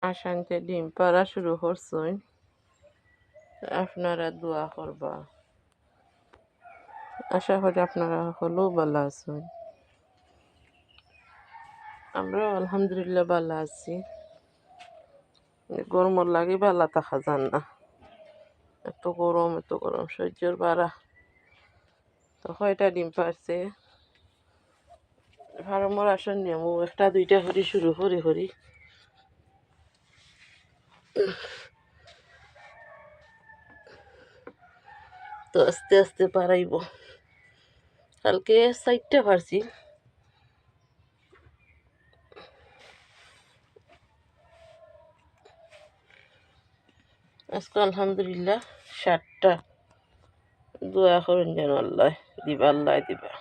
আশান্তে ডিম পাড়া শুরু করছুন, আপনারা দোয়া করবা। আশা করি আপনারা হলেও ভালো আছেন। আমরাও আলহামদুলিল্লাহ ভালো আছি। গরমের লাগে ভালো থাকা যান না, এত গরম সহ্যর বাড়া। তো কয়টা ডিম পারছে ফার্মর আসন নিয়মও একটা দুইটা করে শুরু করি তো আস্তে আস্তে পারাইব। কালকে 4টা পারছি, আজকে আলহামদুলিল্লাহ 7টা। দোয়া করেন যেন আল্লাহ দিবা, আল্লাহ দিবা।